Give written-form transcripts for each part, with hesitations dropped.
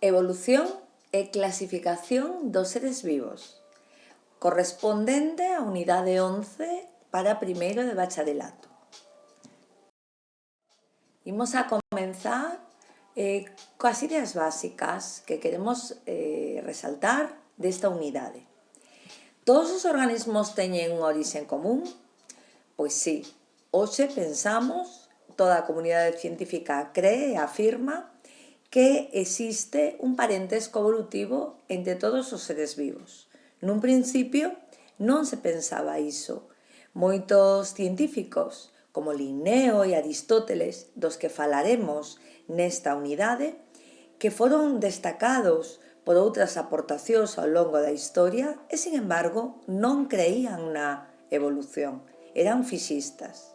Evolución e clasificación dos seres vivos, correspondente á unidade 11 para primeiro de bacharelato. Imos a comenzar coas ideas básicas que queremos resaltar desta unidade. Todos os organismos teñen un orixe común? Pois sí, hoxe pensamos, toda a comunidade científica cree e afirma que existe un parentesco evolutivo entre todos os seres vivos. Nun principio non se pensaba iso. Moitos científicos, como Linneo e Aristóteles, dos que falaremos nesta unidade, que foron destacados por outras aportacións ao longo da historia e, sin embargo, non creían na evolución. Eran fixistas.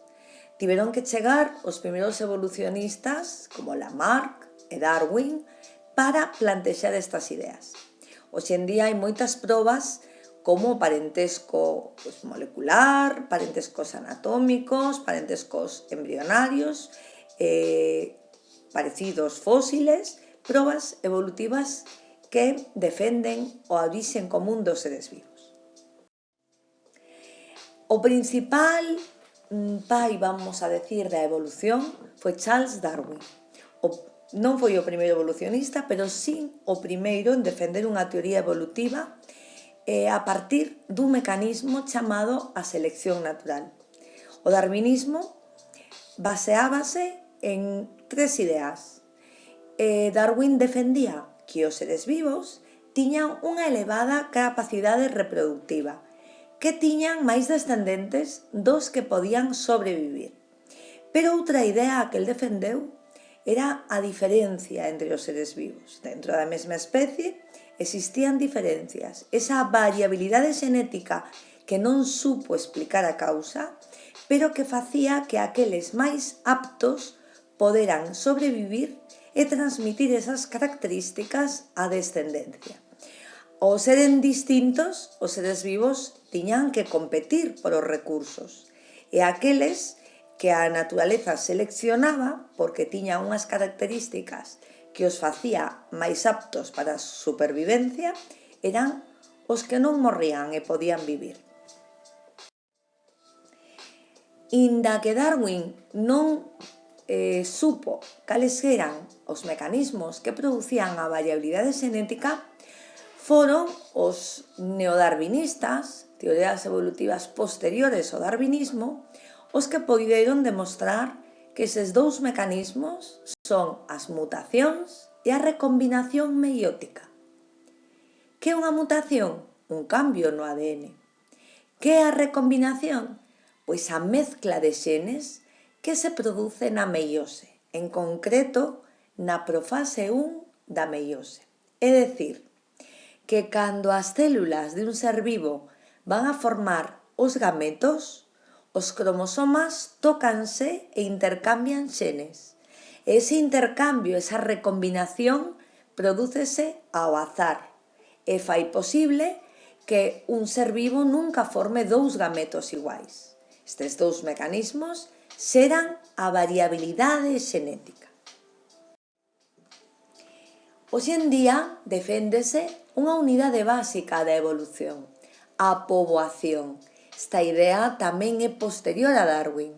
Tiveron que chegar os primeiros evolucionistas, como Lamarck e Darwin, para plantexar estas ideas. Hoxe en día hai moitas probas como parentesco molecular, parentescos anatómicos, parentescos embrionarios, parecidos fósiles, probas evolutivas que defenden o orixe común dos seres vivos. O principal pai, vamos a decir, da evolución foi Charles Darwin. Non foi o primeiro evolucionista, pero sí o primeiro en defender unha teoría evolutiva a partir dun mecanismo chamado a selección natural. O darwinismo baseábase en tres ideas. Darwin defendía que os seres vivos tiñan unha elevada capacidade reproductiva, que tiñan máis descendentes dos que podían sobrevivir. Pero outra idea que el defendeu era a diferencia entre os seres vivos. Dentro da mesma especie existían diferencias. Esa variabilidade xenética que non supo explicar a causa, pero que facía que aqueles máis aptos poderan sobrevivir e transmitir esas características á descendencia. Ao seren distintos, os seres vivos tiñan que competir polos recursos, e aqueles que a naturaleza seleccionaba porque tiñan unhas características que os facía máis aptos para a supervivencia eran os que non morrían e podían vivir. Inda que Darwin non supo cales eran os mecanismos que producían a variabilidade xenética, foron os neodarwinistas, teorías evolutivas posteriores ao darwinismo, os que poideron demostrar que eses dous mecanismos son as mutacións e a recombinación meiótica. Que é unha mutación? Un cambio no ADN. Que é a recombinación? Pois a mezcla de xenes que se produce na meiose, en concreto na profase 1 da meiose. É dicir, que cando as células de un ser vivo van a formar os gametos, os cromosomas tócanse e intercambian xenes. Ese intercambio, esa recombinación, prodúcese ao azar e fai posible que un ser vivo nunca forme dous gametos iguais. Estes dous mecanismos xeran a variabilidade xenética. Hoxe en día deféndese unha unidade básica da evolución, a poboación. Esta idea tamén é posterior a Darwin.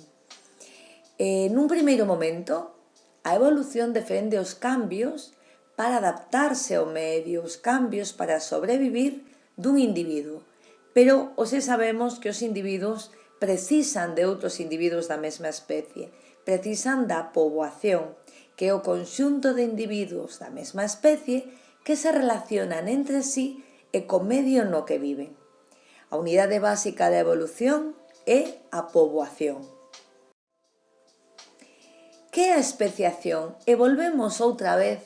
Nun primeiro momento, a evolución defende os cambios para adaptarse ao medio, os cambios para sobrevivir dun individuo. Pero hoxe sabemos que os individuos precisan de outros individuos da mesma especie, precisan da poboación, que é o conxunto de individuos da mesma especie que se relacionan entre sí e co medio no que viven. A unidade básica da evolución é a poboación. Que é a especiación? E volvemos outra vez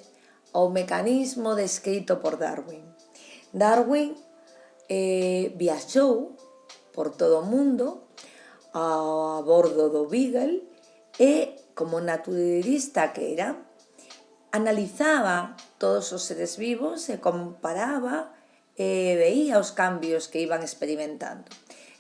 ao mecanismo descrito por Darwin. Darwin viaxou por todo o mundo a bordo do Beagle e, como naturalista que era, analizaba todos os seres vivos e comparaba e veía os cambios que iban experimentando.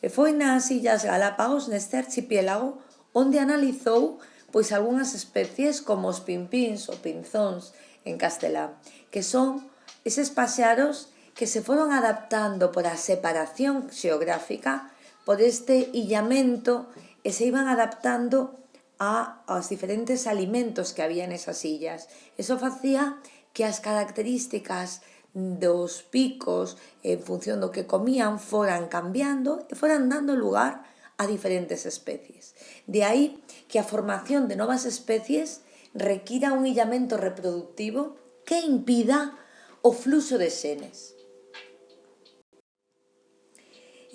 E foi nas Illas Galápagos, neste archipiélago, onde analizou algunhas especies como os pimpíns ou pinzóns en castelán, que son eses paxaros que se foron adaptando por a separación xeográfica, por este illamento, e se iban adaptando aos diferentes alimentos que había nesas illas. Eso facía que as características dos picos, en función do que comían, foran cambiando e foran dando lugar a diferentes especies. De aí que a formación de novas especies requira un illamento reproductivo que impida o fluxo de xenes.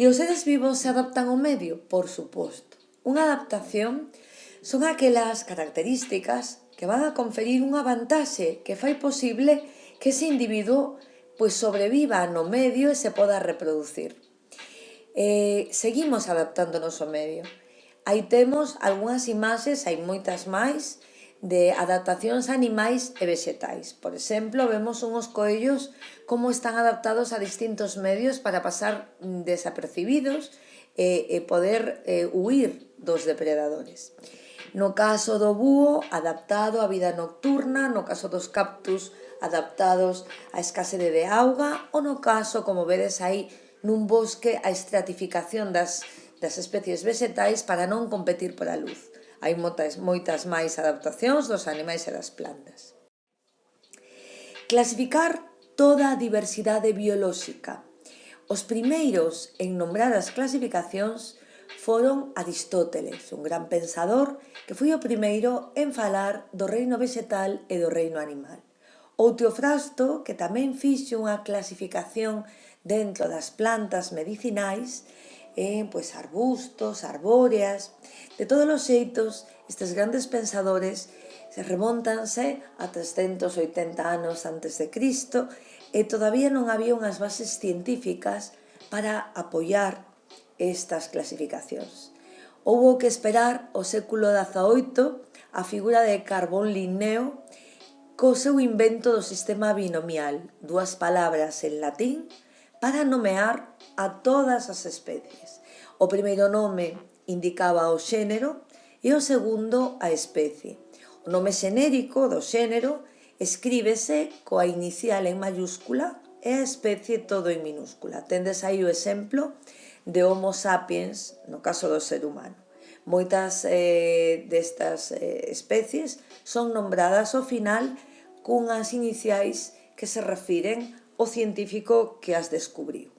E os seres vivos se adaptan ao medio? Por suposto. Unha adaptación son aquelas características que van a conferir unha vantaxe que fai posible que ese individuo sobreviva no medio e se poda reproducir. Seguimos adaptándonos ao medio. Aí temos algunhas imaxes, hai moitas máis, de adaptacións a animais e vexetais. Por exemplo, vemos unhos coellos como están adaptados a distintos medios para pasar desapercibidos e poder huir dos depredadores. No caso do búho, adaptado á vida nocturna, no caso dos cactus, adaptados á escasede de auga, ou no caso, como vedes aí, nun bosque, a estratificación das especies vexetais para non competir pola luz. Hai moitas máis adaptacións dos animais e das plantas. Clasificar toda a diversidade biolóxica. Os primeiros en nombrar as clasificacións foron Aristóteles, un gran pensador que foi o primeiro en falar do reino vexetal e do reino animal. Ou Teofrasto, que tamén fixo unha clasificación dentro das plantas medicinais, arbustos, arbóreas. De todos os xeitos, estes grandes pensadores se remontanse a 380 anos antes de Cristo e todavía non había unhas bases científicas para apoiar estas clasificacións. Houbo que esperar o século XVIII a figura de Carbón Linneo co seu invento do sistema binomial, dúas palabras en latín, para nomear a todas as especies. O primeiro nome indicaba o xénero e o segundo a especie. O nome xenérico do xénero escríbese coa inicial en mayúscula e a especie todo en minúscula. Tendes aí o exemplo de Homo sapiens, no caso do ser humano. Moitas destas especies son nombradas ao final cunhas iniciais que se refiren ao científico que as descubriu.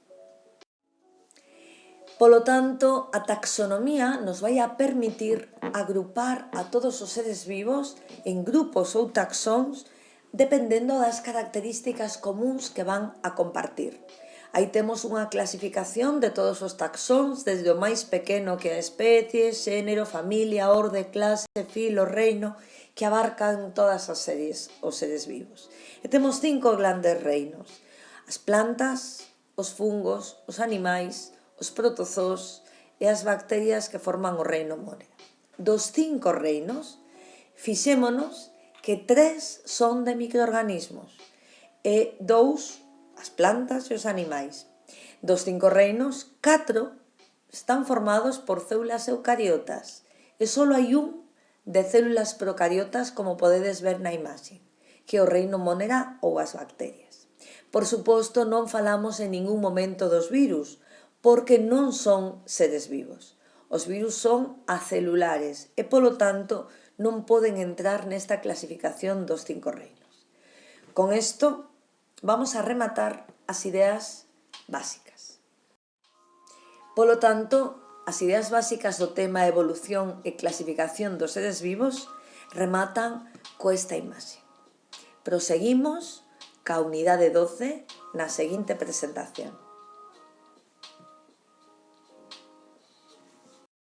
Polo tanto, a taxonomía nos vai a permitir agrupar a todos os seres vivos en grupos ou taxóns dependendo das características comuns que van a compartir. Aí temos unha clasificación de todos os taxóns, desde o máis pequeno que a especie, xénero, familia, orde, clase, filo, reino, que abarcan todas as series, os seres vivos. E temos 5 grandes reinos: as plantas, os fungos, os animais, os protozoos e as bacterias que forman o reino Monera. Dos 5 reinos, fixémonos que 3 son de microorganismos e 2 as plantas e os animais. Dos 5 reinos, 4 están formados por células eucariotas e só hai un de células procariotas, como podedes ver na imaxe, que é o reino Monera ou as bacterias. Por suposto, non falamos en ningún momento dos virus, porque non son seres vivos. Os virus son acelulares e, polo tanto, non poden entrar nesta clasificación dos 5 reinos. Con isto, vamos a rematar as ideas básicas. Polo tanto, as ideas básicas do tema evolución e clasificación dos seres vivos rematan coesta imaxe. Proseguimos ca unidade 12 na seguinte presentación.